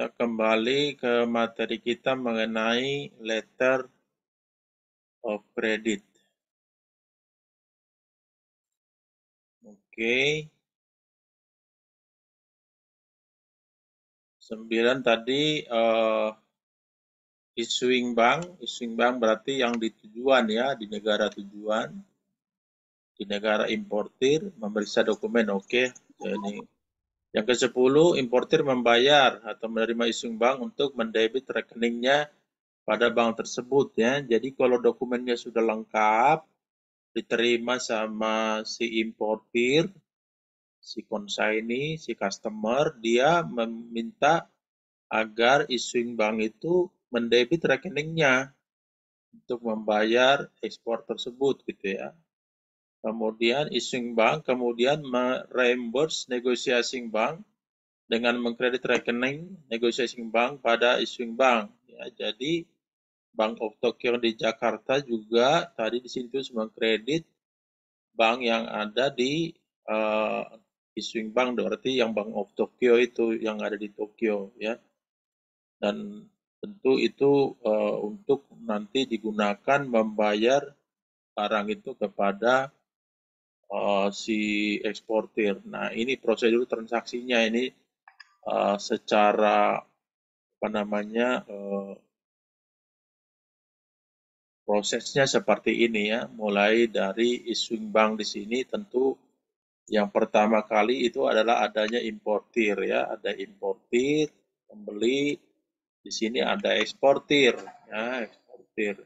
Kita kembali ke materi kita mengenai letter of credit. Oke. 9 tadi issuing bank berarti yang di tujuan ya, di negara tujuan, di negara importir, memeriksa dokumen, oke. Jadi yang ke-10, importir membayar atau menerima issuing bank untuk mendebit rekeningnya pada bank tersebut ya. Jadi kalau dokumennya sudah lengkap, diterima sama si importir, si consignee, si customer, dia meminta agar issuing bank itu mendebit rekeningnya untuk membayar ekspor tersebut gitu ya. Kemudian issuing bank kemudian mereimburse negotiating bank dengan mengkredit rekening negotiating bank pada issuing bank. Ya, jadi Bank of Tokyo di Jakarta juga tadi di situ mengkredit bank yang ada di issuing bank, berarti yang Bank of Tokyo itu yang ada di Tokyo ya. Dan tentu itu untuk nanti digunakan membayar barang itu kepada si eksportir. Nah, ini prosedur transaksinya ini secara apa namanya prosesnya seperti ini ya. Mulai dari issuing bank di sini tentu yang pertama kali itu adalah adanya importir ya, ada importir, pembeli, di sini ada eksportir ya, eksportir.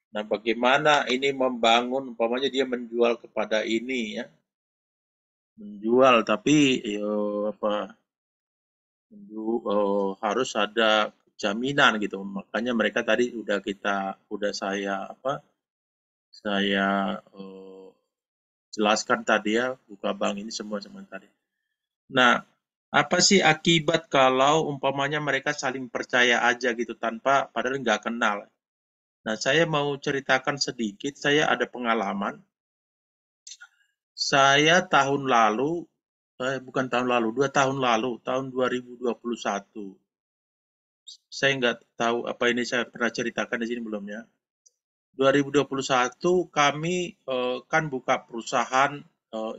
Nah, bagaimana ini membangun, umpamanya dia menjual kepada ini ya, menjual tapi harus ada jaminan gitu. Makanya mereka tadi saya jelaskan tadi ya, buka bank ini semua tadi. Nah, apa sih akibat kalau umpamanya mereka saling percaya aja gitu tanpa padahal nggak kenal? Nah, saya mau ceritakan sedikit, saya ada pengalaman. Saya tahun lalu, bukan tahun lalu, 2 tahun lalu, tahun 2021. Saya nggak tahu apa ini saya pernah ceritakan di sini belum ya. 2021 kami kan buka perusahaan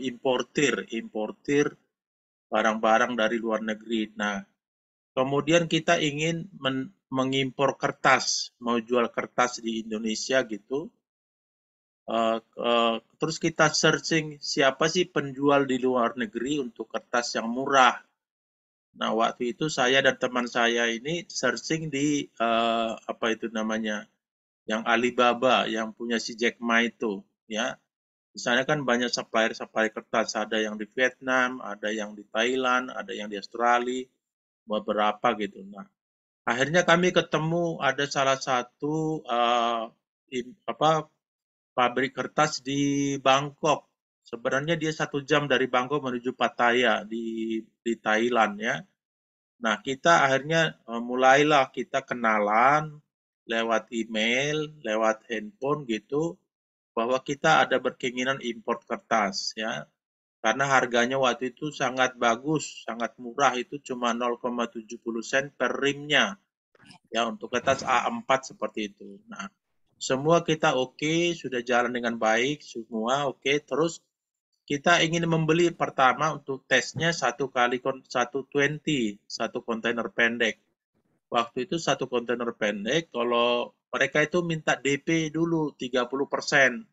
importir barang-barang dari luar negeri. Nah, kemudian kita ingin mengimpor kertas, mau jual kertas di Indonesia gitu. Terus kita searching siapa sih penjual di luar negeri untuk kertas yang murah. Nah, waktu itu saya dan teman saya ini searching di apa itu namanya, yang Alibaba, yang punya si Jack Ma itu, ya. Di sana kan banyak supplier kertas, ada yang di Vietnam, ada yang di Thailand, ada yang di Australia, beberapa gitu. Nah, akhirnya kami ketemu ada salah satu pabrik kertas di Bangkok. Sebenarnya dia 1 jam dari Bangkok menuju Pattaya di Thailand ya. Nah, kita akhirnya mulailah kita kenalan lewat email, lewat handphone gitu, bahwa kita ada berkeinginan import kertas ya. Karena harganya waktu itu sangat bagus, sangat murah, itu cuma 0,70 sen per rimnya. Ya, untuk kertas A4 seperti itu. Nah, semua kita oke, sudah jalan dengan baik, semua oke. Terus kita ingin membeli pertama untuk tesnya 1 kontainer pendek. Waktu itu 1 kontainer pendek, kalau mereka itu minta DP dulu 30%.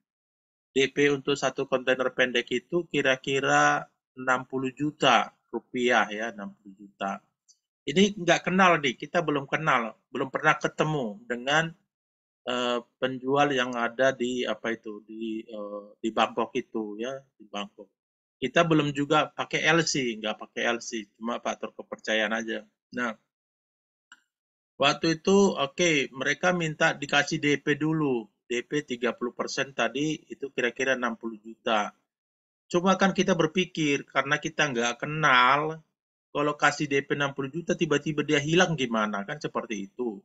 DP untuk 1 kontainer pendek itu kira-kira 60 juta rupiah ya, 60 juta. Ini nggak kenal nih, kita belum kenal, belum pernah ketemu dengan penjual yang ada di apa itu di Bangkok itu ya, di Bangkok. Kita belum juga pakai LC, nggak pakai LC, cuma faktor kepercayaan aja. Nah, waktu itu oke, mereka minta dikasih DP dulu. DP 30% tadi itu kira-kira 60 juta. Cuma kan kita berpikir, karena kita nggak kenal, kalau kasih DP 60 juta tiba-tiba dia hilang gimana, kan seperti itu.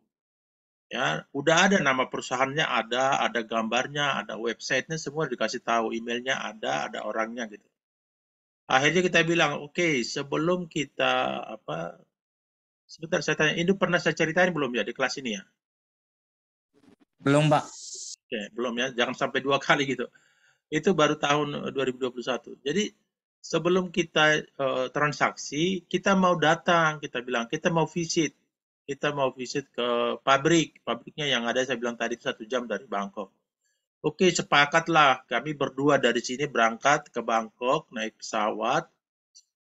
Ya, udah ada nama perusahaannya, ada gambarnya, ada websitenya, semua dikasih tahu, emailnya ada orangnya gitu. Akhirnya kita bilang, oke, sebelum kita Sebentar saya tanya, ini pernah saya ceritain belum ya di kelas ini ya? Belum, Pak. Oke, belum ya, jangan sampai 2 kali gitu. Itu baru tahun 2021. Jadi sebelum kita transaksi, kita mau datang, kita bilang kita mau visit. Kita mau visit ke pabrik, pabriknya yang ada saya bilang tadi 1 jam dari Bangkok. Oke, sepakatlah kami berdua dari sini berangkat ke Bangkok, naik pesawat,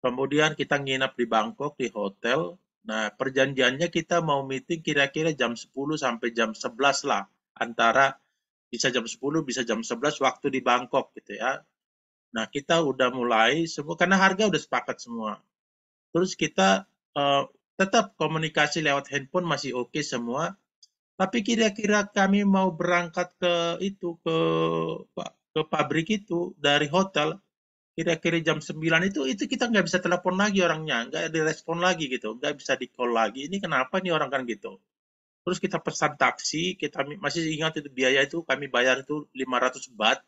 kemudian kita nginap di Bangkok di hotel. Nah, perjanjiannya kita mau meeting kira-kira jam 10 sampai jam 11 lah, antara bisa jam 10, bisa jam 11 waktu di Bangkok gitu ya. Nah, kita udah mulai semua karena harga udah sepakat semua. Terus kita tetap komunikasi lewat handphone masih oke semua. Tapi kira-kira kami mau berangkat ke itu ke pabrik itu dari hotel kira-kira jam 9 itu kita nggak bisa telepon lagi orangnya, nggak direspon lagi gitu, nggak bisa di call lagi. Ini kenapa nih orang kan gitu. Terus kita pesan taksi, kita masih ingat itu biaya itu kami bayar itu 500 baht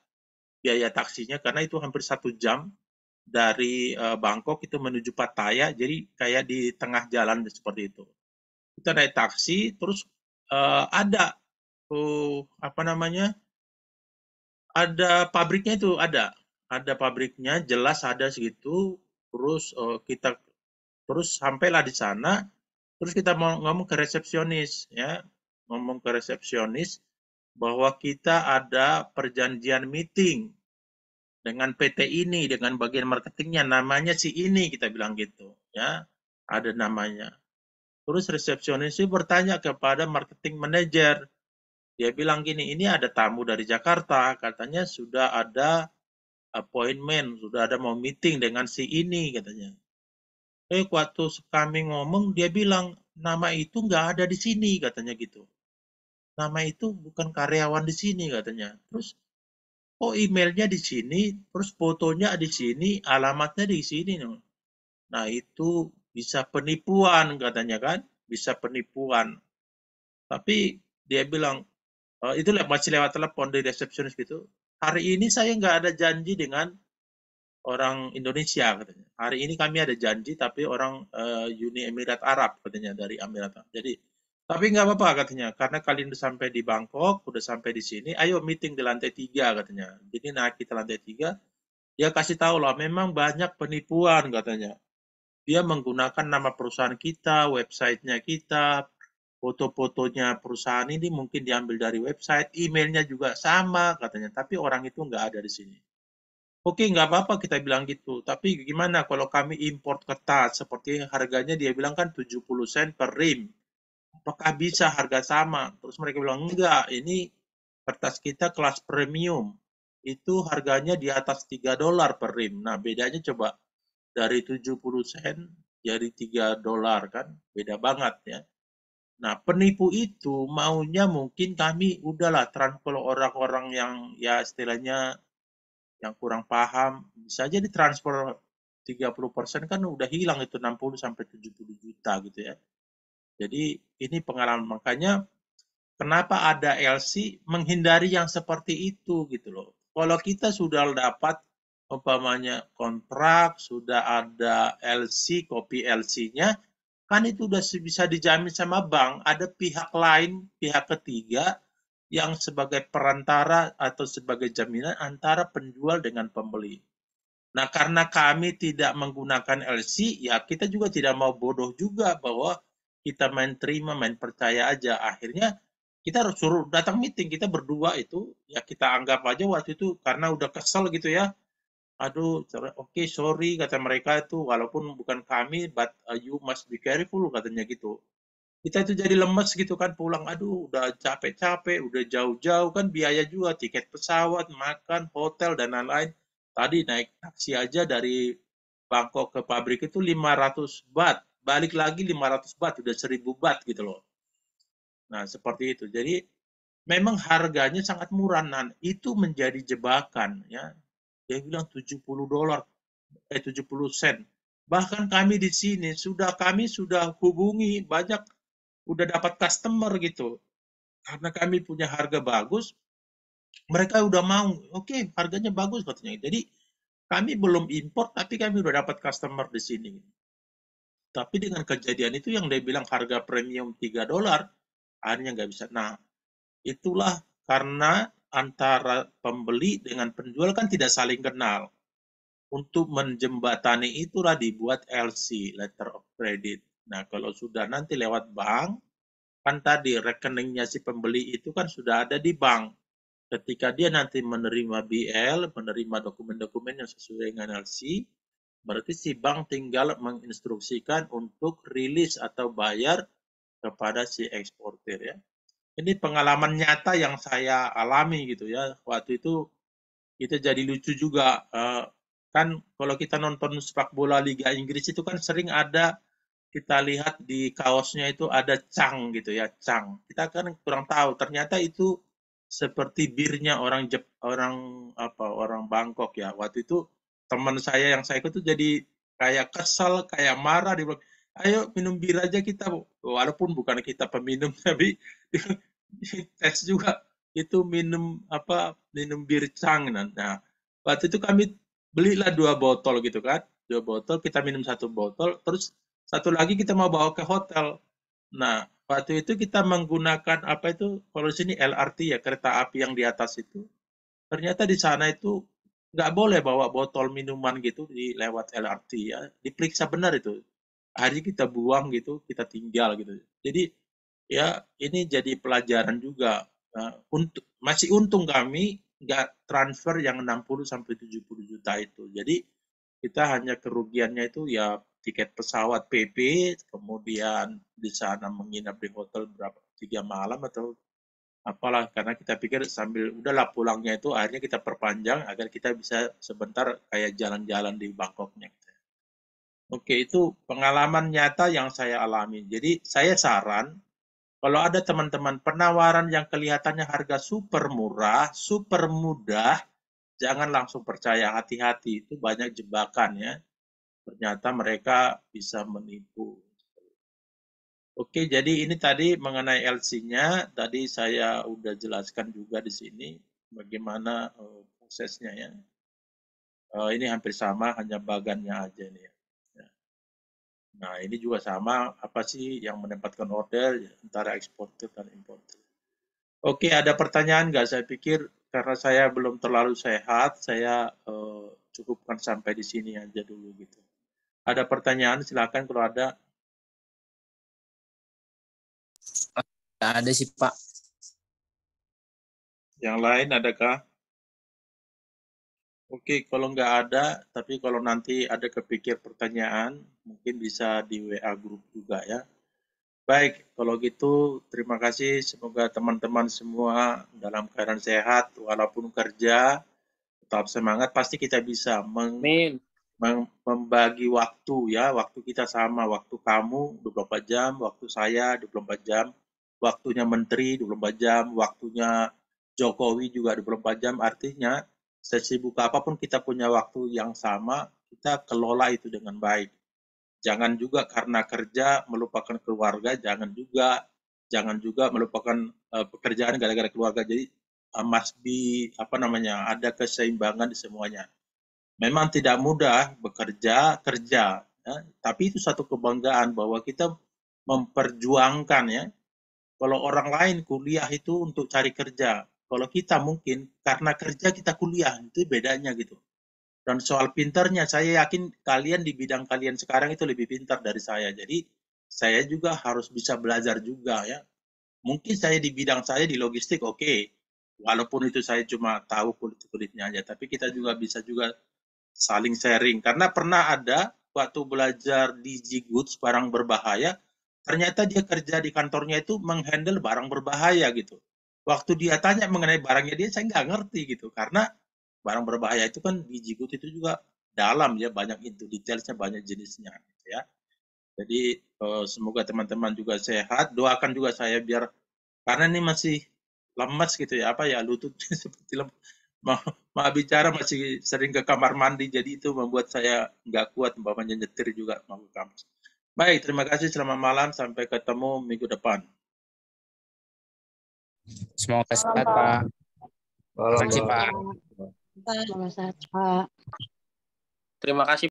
biaya taksinya karena itu hampir 1 jam dari Bangkok itu menuju Pattaya, jadi kayak di tengah jalan seperti itu. Kita naik taksi, terus ada apa namanya, ada pabriknya itu ada pabriknya, jelas ada segitu. Terus kita terus sampailah di sana, terus kita mau ngomong ke resepsionis ya, ngomong ke resepsionis bahwa kita ada perjanjian meeting dengan PT ini, dengan bagian marketingnya, namanya si ini, kita bilang gitu, ya, ada namanya. Terus resepsionis itu bertanya kepada marketing manager, dia bilang gini, ini ada tamu dari Jakarta, katanya sudah ada appointment, sudah ada mau meeting dengan si ini, katanya. Waktu kami ngomong, dia bilang, nama itu nggak ada di sini, katanya gitu. Nama itu bukan karyawan di sini, katanya. Terus oh emailnya di sini, terus fotonya di sini, alamatnya di sini. Nah itu bisa penipuan katanya kan, bisa penipuan. Tapi dia bilang, itu masih lewat telepon di resepsionis gitu. Hari ini saya nggak ada janji dengan orang Indonesia katanya. Hari ini kami ada janji tapi orang Uni Emirat Arab katanya dari Emirat Arab. Jadi tapi nggak apa-apa katanya karena kalian udah sampai di Bangkok, udah sampai di sini, ayo meeting di lantai 3 katanya. Jadi naik kita lantai 3, dia kasih tahu lah memang banyak penipuan katanya. Dia menggunakan nama perusahaan kita, websitenya kita, foto-fotonya perusahaan ini mungkin diambil dari website, emailnya juga sama katanya, tapi orang itu nggak ada di sini. Oke, nggak apa-apa kita bilang gitu. Tapi gimana kalau kami import kertas seperti harganya dia bilang kan 70 sen per rim. Apakah bisa harga sama? Terus mereka bilang enggak, ini kertas kita kelas premium. Itu harganya di atas 3 dolar per rim. Nah, bedanya coba dari 70 sen jadi 3 dolar kan? Beda banget ya. Nah, penipu itu maunya mungkin kami udahlah kalau orang-orang yang ya istilahnya yang kurang paham, bisa aja ditransfer 30% kan udah hilang itu 60 sampai 70 juta gitu ya. Jadi ini pengalaman makanya kenapa ada LC menghindari yang seperti itu gitu loh. Kalau kita sudah dapat umpamanya kontrak, sudah ada LC, kopi LC-nya, kan itu udah bisa dijamin sama bank, ada pihak lain, pihak ketiga yang sebagai perantara atau sebagai jaminan antara penjual dengan pembeli. Nah, karena kami tidak menggunakan LC, ya kita juga tidak mau bodoh juga bahwa kita main terima, main percaya aja. Akhirnya kita harus suruh datang meeting, kita berdua itu, ya kita anggap aja waktu itu karena udah kesel gitu ya. Aduh, oke, sorry kata mereka itu, walaupun bukan kami, but you must be careful katanya gitu. Kita itu jadi lemes gitu kan pulang, aduh udah capek-capek, udah jauh-jauh kan biaya juga, tiket pesawat, makan, hotel, dan lain-lain. Tadi naik taksi aja dari Bangkok ke pabrik itu 500 baht, balik lagi 500 baht, udah 1000 baht gitu loh. Nah seperti itu, jadi memang harganya sangat murah, nah itu menjadi jebakan ya. Dia bilang 70 dolar, 70 sen. Bahkan kami di sini kami sudah hubungi banyak, udah dapat customer gitu. Karena kami punya harga bagus, mereka udah mau, oke harganya bagus katanya. Jadi kami belum import tapi kami udah dapat customer di sini. Tapi dengan kejadian itu yang dia bilang harga premium $3, akhirnya nggak bisa. Nah, itulah karena antara pembeli dengan penjual kan tidak saling kenal. Untuk menjembatani itulah dibuat LC, Letter of Credit. Nah, kalau sudah nanti lewat bank, kan tadi rekeningnya si pembeli itu kan sudah ada di bank. Ketika dia nanti menerima BL, menerima dokumen-dokumen yang sesuai dengan LC, berarti si bank tinggal menginstruksikan untuk rilis atau bayar kepada si eksportir ya. Ini pengalaman nyata yang saya alami gitu ya. Waktu itu kita jadi lucu juga. Kan kalau kita nonton sepak bola Liga Inggris itu kan sering ada kita lihat di kaosnya itu ada Chang gitu ya, Chang. Kita kan kurang tahu, ternyata itu seperti birnya orang Bangkok ya. Waktu itu teman saya yang saya ikut tuh jadi kayak kesel, kayak marah, dia bilang, ayo minum bir aja kita, walaupun bukan kita peminum, tapi tes juga itu minum bir Chang. Nah, waktu itu kami belilah 2 botol gitu kan, 2 botol kita minum 1 botol, terus satu lagi kita mau bawa ke hotel. Nah, waktu itu kita menggunakan apa itu, kalau di sini LRT ya, kereta api yang di atas itu. Ternyata di sana itu nggak boleh bawa botol minuman gitu di lewat LRT ya. Diperiksa benar itu. Hari kita buang gitu, kita tinggal gitu. Jadi ya ini jadi pelajaran juga. Masih untung kami nggak transfer yang 60 sampai 70 juta itu. Jadi kita hanya kerugiannya itu ya tiket pesawat PP, kemudian di sana menginap di hotel berapa 3 malam atau apalah, karena kita pikir sambil udahlah pulangnya itu akhirnya kita perpanjang agar kita bisa sebentar kayak jalan-jalan di Bangkoknya. Oke, itu pengalaman nyata yang saya alami. Jadi saya saran kalau ada teman-teman penawaran yang kelihatannya harga super murah, super mudah, jangan langsung percaya, hati-hati, itu banyak jebakan ya. Ternyata mereka bisa menipu. Oke, jadi ini tadi mengenai LC-nya, tadi saya udah jelaskan juga di sini bagaimana prosesnya ya. Ini hampir sama, hanya bagannya aja nih ya. Ya. Nah, ini juga sama, apa sih yang menempatkan order antara eksportir dan importir. Oke, ada pertanyaan nggak? Saya pikir karena saya belum terlalu sehat, saya cukupkan sampai di sini aja dulu gitu. Ada pertanyaan, silakan kalau ada. Nggak ada sih, Pak. Yang lain adakah? Oke, kalau nggak ada, tapi kalau nanti ada kepikir pertanyaan, mungkin bisa di WA grup juga ya. Baik, kalau gitu terima kasih. Semoga teman-teman semua dalam keadaan sehat, walaupun kerja, tetap semangat. Pasti kita bisa Amin. membagi waktu ya, waktu kita sama, waktu kamu 24 jam, waktu saya 24 jam, waktunya menteri 24 jam, waktunya Jokowi juga 24 jam, artinya sesibuk apapun kita punya waktu yang sama, kita kelola itu dengan baik. Jangan juga karena kerja melupakan keluarga, jangan juga melupakan pekerjaan gara-gara keluarga. Jadi must be ada keseimbangan di semuanya. Memang tidak mudah bekerja, kerja, ya, tapi itu satu kebanggaan bahwa kita memperjuangkan ya. Kalau orang lain kuliah itu untuk cari kerja, kalau kita mungkin karena kerja kita kuliah, itu bedanya gitu. Dan soal pintarnya, saya yakin kalian di bidang kalian sekarang itu lebih pintar dari saya. Jadi saya juga harus bisa belajar juga ya. Mungkin saya di bidang saya di logistik oke, okay. Walaupun itu saya cuma tahu kulit-kulitnya aja, tapi kita juga bisa juga saling sharing. Karena pernah ada waktu belajar di Goods barang berbahaya, ternyata dia kerja di kantornya itu menghandle barang berbahaya gitu. Waktu dia tanya mengenai barangnya dia, saya nggak ngerti gitu. Karena barang berbahaya itu kan di Goods itu juga dalam ya, banyak itu detailsnya, banyak jenisnya gitu ya. Jadi semoga teman-teman juga sehat. Doakan juga saya biar karena ini masih lemas gitu ya, apa ya, lututnya seperti lemas. Mau bicara masih sering ke kamar mandi, jadi itu membuat saya nggak kuat umpamanya nyetir juga mau ke kampus. Baik, terima kasih, selamat malam, sampai ketemu minggu depan. Semoga sehat, Pak. Terima kasih, Pak. Selamat sehat, Pak. Terima kasih.